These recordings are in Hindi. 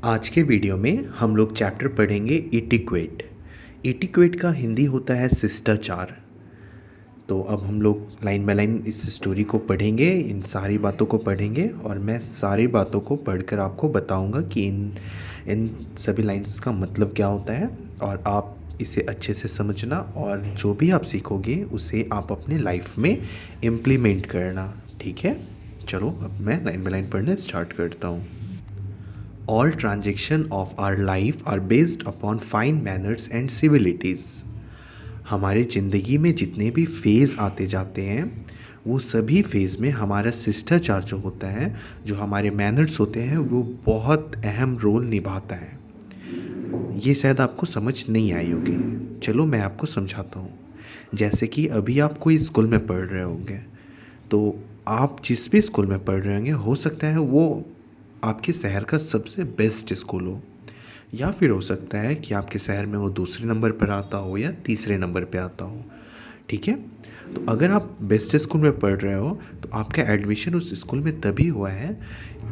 आज के वीडियो में हम लोग चैप्टर पढ़ेंगे इटिक्वेट। इटिक्वेट का हिंदी होता है शिष्टाचार। तो अब हम लोग लाइन बाय लाइन इस स्टोरी को पढ़ेंगे, इन सारी बातों को पढ़ेंगे और मैं सारी बातों को पढ़कर आपको बताऊंगा कि इन सभी लाइंस का मतलब क्या होता है और आप इसे अच्छे से समझना और जो भी आप सीखोगे उसे आप अपने लाइफ में इम्प्लीमेंट करना। ठीक है, चलो अब मैं लाइन बाय लाइन पढ़ना स्टार्ट करता हूँ। All transactions of our life are based upon fine manners and civilities। हमारे ज़िंदगी में जितने भी फेज़ आते जाते हैं वो सभी फेज़ में हमारा शिष्टाचार जो होता है, जो हमारे मैनर्स होते हैं, वो बहुत अहम रोल निभाता है। ये शायद आपको समझ नहीं आई होगी, चलो मैं आपको समझाता हूँ। जैसे कि अभी आप कोई स्कूल में पढ़ रहे होंगे, तो आप जिस भी स्कूल में पढ़ रहे होंगे हो सकता है वो आपके शहर का सबसे बेस्ट स्कूल हो, या फिर हो सकता है कि आपके शहर में वो दूसरे नंबर पर आता हो या तीसरे नंबर पे आता हो। ठीक है, तो अगर आप बेस्ट स्कूल में पढ़ रहे हो तो आपका एडमिशन उस स्कूल में तभी हुआ है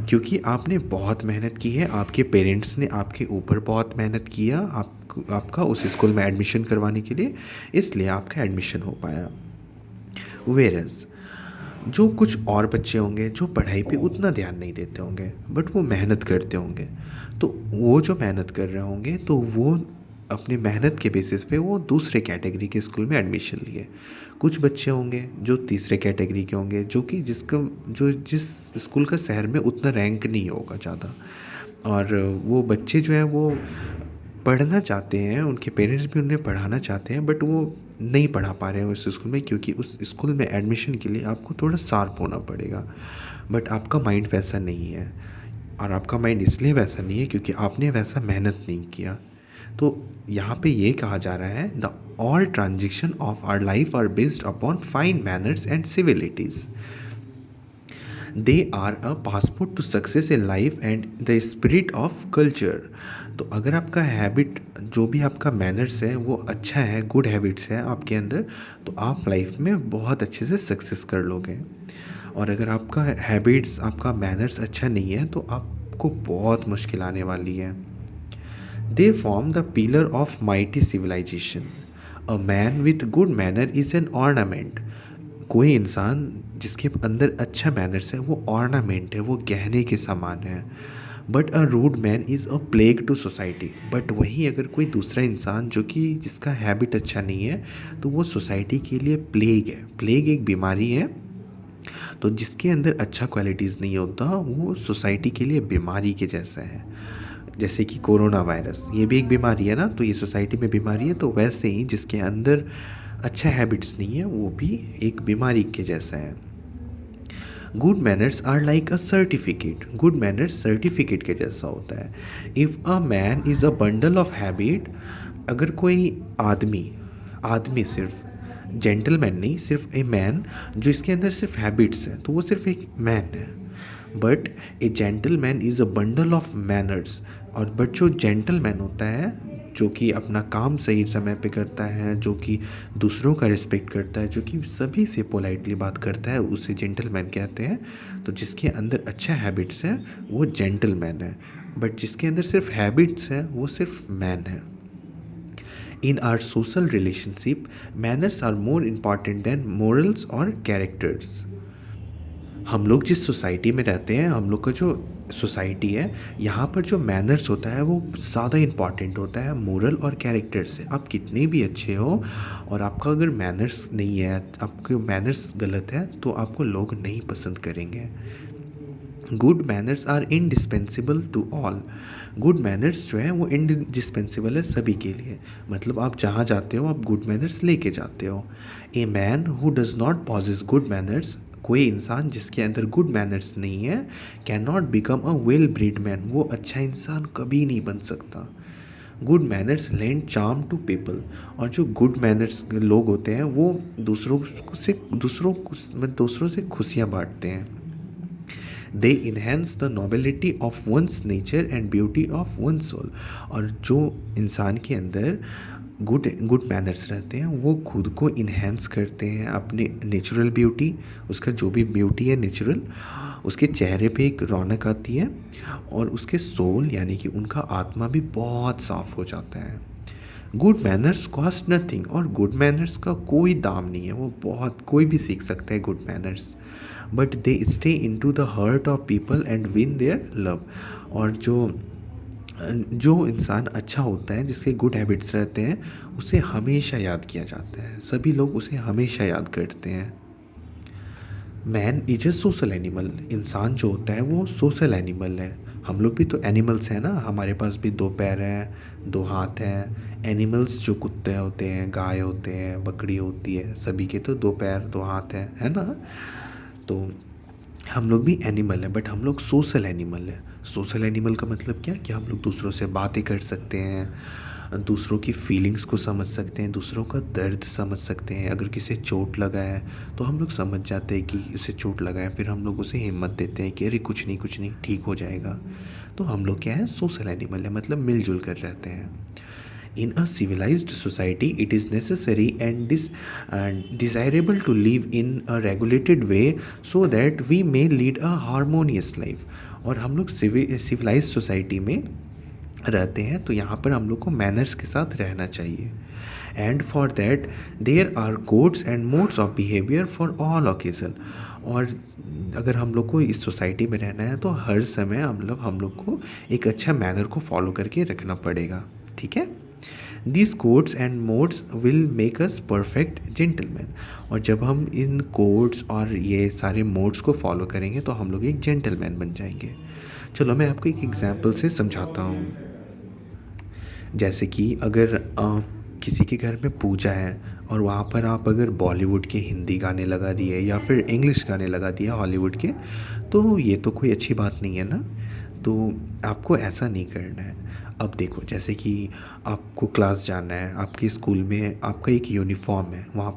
क्योंकि आपने बहुत मेहनत की है, आपके पेरेंट्स ने आपके ऊपर बहुत मेहनत किया आपका उस स्कूल में एडमिशन करवाने के लिए, इसलिए आपका एडमिशन हो पाया। वेयरएज़ जो कुछ और बच्चे होंगे जो पढ़ाई पे उतना ध्यान नहीं देते होंगे बट वो मेहनत करते होंगे, तो वो जो मेहनत कर रहे होंगे तो वो अपनी मेहनत के बेसिस पे वो दूसरे कैटेगरी के स्कूल में एडमिशन लिए। कुछ बच्चे होंगे जो तीसरे कैटेगरी के होंगे जो कि जिस स्कूल का शहर में उतना रैंक नहीं होगा ज़्यादा, और वो बच्चे जो है वो पढ़ना चाहते हैं, उनके पेरेंट्स भी उन्हें पढ़ाना चाहते हैं बट वो नहीं पढ़ा पा रहे हैं उस स्कूल में क्योंकि उस स्कूल में एडमिशन के लिए आपको थोड़ा शार्प होना पड़ेगा। बट आपका माइंड वैसा नहीं है, और आपका माइंड इसलिए वैसा नहीं है क्योंकि आपने वैसा मेहनत नहीं किया। तो यहाँ पे ये कहा जा रहा है the all transaction of our life are based upon fine manners and civilities. They are a passport to success in life and the spirit of culture. तो अगर आपका हैबिट, जो भी आपका मैनर्स है वो अच्छा है, गुड हैबिट्स है आपके अंदर, तो आप लाइफ में बहुत अच्छे से सक्सेस कर लोगे। और अगर आपका हैबिट्स, आपका मैनर्स अच्छा नहीं है तो आपको बहुत मुश्किल आने वाली है। They form the pillar of mighty civilization. A man with good manner is an ornament. कोई इंसान जिसके अंदर अच्छा मैनर्स है वो ऑर्नामेंट है, वो गहने के समान है। But a rude man is a plague to society. But वहीं अगर कोई दूसरा इंसान जो कि जिसका हैबिट अच्छा नहीं है तो वो सोसाइटी के लिए प्लेग है। प्लेग एक बीमारी है, तो जिसके अंदर अच्छा क्वालिटीज़ नहीं होता वो सोसाइटी के लिए बीमारी के जैसा है। जैसे कि कोरोना वायरस, ये भी एक बीमारी है ना, तो ये सोसाइटी में बीमारी है, तो वैसे ही जिसके अंदर अच्छा हैबिट्स नहीं है वो भी एक बीमारी के जैसा है। Good manners are like a certificate. Good manners certificate के जैसा होता है। If a man is a bundle of habit. अगर कोई आदमी सिर्फ जेंटलमैन नहीं, सिर्फ ए मैन जो इसके अंदर सिर्फ हैबिट्स हैं तो वो सिर्फ एक मैन है। But A gentleman is a bundle of manners. और बट जो जेंटलमैन होता है, जो कि अपना काम सही समय पे करता है, जो कि दूसरों का रिस्पेक्ट करता है, जो कि सभी से पोलाइटली बात करता है, उसे जेंटलमैन कहते हैं। तो जिसके अंदर अच्छा हैबिट्स है वो जेंटलमैन है, बट जिसके अंदर सिर्फ हैबिट्स है वो सिर्फ मैन है। In our social relationship manners are more important than morals और कैरेक्टर्स। हम लोग जिस सोसाइटी में रहते हैं, हम लोग का जो सोसाइटी है, यहाँ पर जो मैनर्स होता है वो ज़्यादा इम्पॉर्टेंट होता है मोरल और कैरेक्टर से। आप कितने भी अच्छे हो और आपका अगर मैनर्स नहीं है, आपके मैनर्स गलत है, तो आपको लोग नहीं पसंद करेंगे। Good manners are indispensable to all. Good manners जो है वो इंडिस्पेंसिबल है सभी के लिए, मतलब आप जहाँ जाते हो आप गुड मैनर्स लेके जाते हो। A man who does not possess good manners. कोई इंसान जिसके अंदर गुड मैनर्स नहीं है can not become a well breed man. वो अच्छा इंसान कभी नहीं बन सकता। Good manners lend charm to people. और जो गुड मैनर्स लोग होते हैं वो दूसरों से खुशियाँ बांटते हैं। They enhance the nobility of one's nature and beauty of one soul. और जो इंसान के अंदर गुड मैनर्स रहते हैं वो खुद को इन्हेंस करते हैं, अपने नेचुरल ब्यूटी, उसका जो भी ब्यूटी है नेचुरल, उसके चेहरे पे एक रौनक आती है और उसके सोल यानी कि उनका आत्मा भी बहुत साफ हो जाता है। गुड मैनर्स कॉस्ट नथिंग, और गुड मैनर्स का कोई दाम नहीं है, वो बहुत कोई भी सीख सकता है good manners, but they stay into the heart of people and win their love. और जो इंसान अच्छा होता है, जिसके गुड हैबिट्स रहते हैं, उसे हमेशा याद किया जाता है, सभी लोग उसे हमेशा याद करते हैं। Man is a social animal, इंसान जो होता है वो सोशल एनिमल है। हम लोग भी तो एनिमल्स हैं ना, हमारे पास भी दो पैर हैं, दो हाथ हैं। एनिमल्स जो कुत्ते होते हैं, गाय होते हैं, बकरी होती है, सभी के तो दो पैर दो हाथ हैं, है ना। तो हम लोग भी एनिमल हैं, बट हम लोग सोशल एनिमल हैं। सोशल एनिमल का मतलब क्या, कि हम लोग दूसरों से बातें कर सकते हैं, दूसरों की फीलिंग्स को समझ सकते हैं, दूसरों का दर्द समझ सकते हैं। अगर किसी चोट लगा है तो हम लोग समझ जाते हैं कि उसे चोट लगा है, फिर हम लोग उसे हिम्मत देते हैं कि अरे कुछ नहीं ठीक हो जाएगा। तो हम लोग क्या है, सोशल एनिमल है, मतलब मिलजुल कर रहते हैं। In a civilized society, it is necessary and desirable to live in a regulated way so that we may lead a harmonious life। और हम लोग civilized सोसाइटी में रहते हैं, तो यहाँ पर हम लोग को मैनर्स के साथ रहना चाहिए। And for that there are codes and modes of behaviour for all occasion. और अगर हम लोग को इस सोसाइटी में रहना है तो हर समय हम लोग को एक अच्छा मैनर को फॉलो करके रखना पड़ेगा, ठीक है। This codes and modes will make us perfect gentleman. और जब हम इन कोड्स और ये सारे मोड्स को फॉलो करेंगे तो हम लोग एक जेंटलमैन बन जाएंगे। चलो मैं आपको एक एग्जांपल से समझाता हूँ। जैसे कि अगर किसी के घर में पूजा है और वहाँ पर आप अगर बॉलीवुड के हिंदी गाने लगा दिए या फिर इंग्लिश गाने लगा दिए हॉलीवुड के, तो ये तो कोई अच्छी बात नहीं है ना। तो आपको ऐसा नहीं करना है। अब देखो, जैसे कि आपको क्लास जाना है, आपके स्कूल में आपका एक यूनिफॉर्म है, वहाँ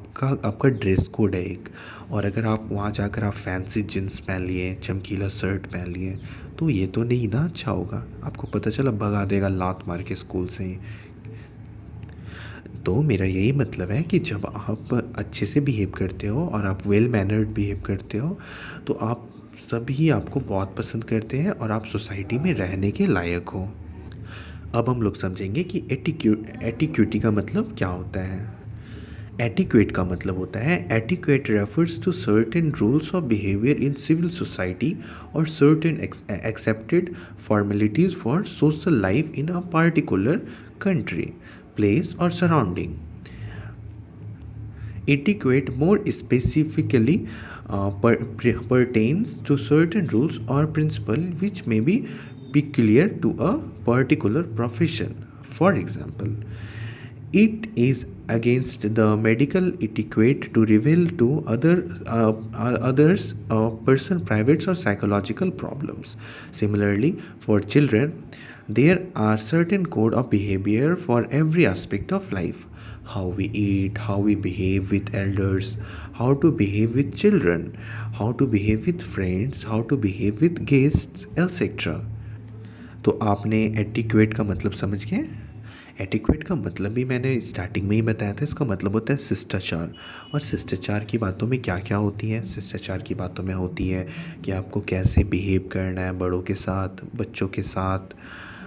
आपका ड्रेस कोड है एक, और अगर आप वहाँ जाकर आप फैंसी जीन्स पहन लिए, चमकीला शर्ट पहन लिए, तो ये तो नहीं ना अच्छा होगा। आपको पता चला भगा देगा लात मार के स्कूल से ही। तो मेरा यही मतलब है कि जब आप अच्छे से बिहेव करते हो और आप वेल मैनर्ड बिहेव करते हो, तो आप सभी आपको बहुत पसंद करते हैं और आप सोसाइटी में रहने के लायक हो। अब हम लोग समझेंगे कि एटिक्यूटी का मतलब क्या होता है। एटिक्वेट का मतलब होता है, etiquette refers to certain rules of behaviour in civil society और certain accepted formalities for social life in a particular country, place or surrounding। Etiquette more specifically pertains to certain rules or principles which may be peculiar to a particular profession. For example, it is against the medical etiquette to reveal to others a person private or psychological problems. Similarly, for children, there are certain code of behavior for every aspect of life: how we eat, how we behave with elders, how to behave with children, how to behave with friends, how to behave with guests, etc। तो आपने एटिक्वेट का मतलब समझ गए। एटिक्वेट का मतलब भी मैंने स्टार्टिंग में ही बताया था, इसका मतलब होता है शिष्टाचार। और शिष्टाचार की बातों में क्या क्या होती है, शिष्टाचार की बातों में होती है कि आपको कैसे बिहेव करना है बड़ों के साथ, बच्चों के साथ,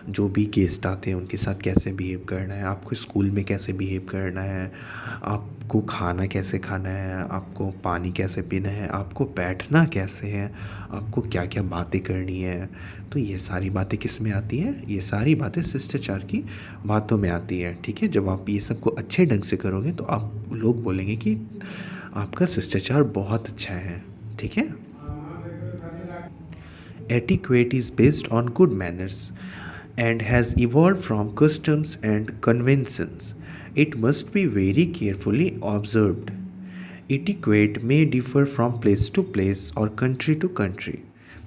जो भी गेस्ट आते हैं उनके साथ कैसे बिहेव करना है, आपको स्कूल में कैसे बिहेव करना है, आपको खाना कैसे खाना है, आपको पानी कैसे पीना है, आपको बैठना कैसे है, आपको क्या क्या बातें करनी है। तो ये सारी बातें किस में आती हैं, ये सारी बातें शिष्टाचार की बातों में आती है, ठीक है। जब आप ये सबको अच्छे ढंग से करोगे तो आप लोग बोलेंगे कि आपका शिष्टाचार बहुत अच्छा है, ठीक है। Etiquette is based on good manners and has evolved from customs and conventions. It must be very carefully observed. Etiquette may differ from place to place or country to country.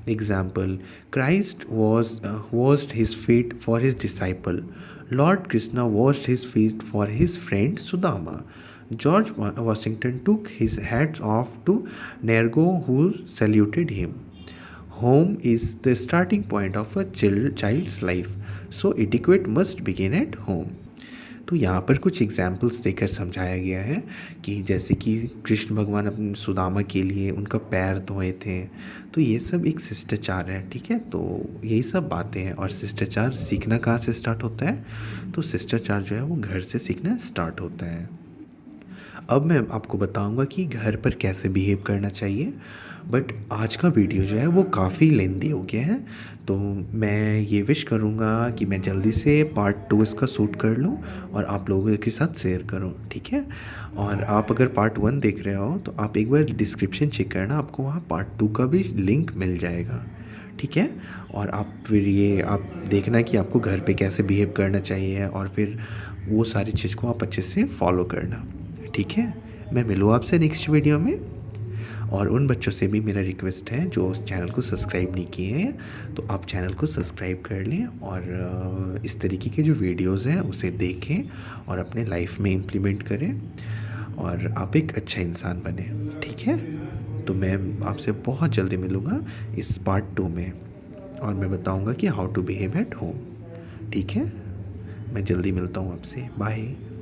Example: Christ washed his feet for his disciple. Lord Krishna washed his feet for his friend Sudama. George Washington took his hat off to Nergo, who saluted him. Home is the starting point of a child's life, so etiquette must begin at home. तो यहाँ पर कुछ एग्जाम्पल्स देकर समझाया गया है कि जैसे कि कृष्ण भगवान अपने सुदामा के लिए उनका पैर धोए थे, तो ये सब एक शिष्टाचार है, ठीक है। तो यही सब बातें हैं। और शिष्टाचार सीखना कहाँ से स्टार्ट होता है? तो शिष्टाचार जो है वो घर से सीखना स्टार्ट होता है। अब मैं आपको बताऊंगा कि घर पर कैसे बिहेव करना चाहिए। बट आज का वीडियो जो है वो काफ़ी लेंदी हो गया है, तो मैं ये विश करूँगा कि मैं जल्दी से पार्ट 2 इसका शूट कर लूँ और आप लोगों के साथ शेयर करूँ, ठीक है। और आप अगर पार्ट 1 देख रहे हो तो आप एक बार डिस्क्रिप्शन चेक करना, आपको वहाँ पार्ट 2 का भी लिंक मिल जाएगा, ठीक है। और आप फिर ये आप देखना कि आपको घर पे कैसे बिहेव करना चाहिए और फिर वो सारी चीज़ को आप अच्छे से फॉलो करना, ठीक है। मैं मिलूँ आपसे नेक्स्ट वीडियो में। और उन बच्चों से भी मेरा रिक्वेस्ट है जो उस चैनल को सब्सक्राइब नहीं किए हैं, तो आप चैनल को सब्सक्राइब कर लें और इस तरीके के जो वीडियोस हैं उसे देखें और अपने लाइफ में इम्प्लीमेंट करें और आप एक अच्छा इंसान बने, ठीक है। तो मैं आपसे बहुत जल्दी मिलूँगा इस पार्ट 2 में और मैं बताऊँगा कि how to behave at home, ठीक है। मैं जल्दी मिलता हूँ आपसे, बाय।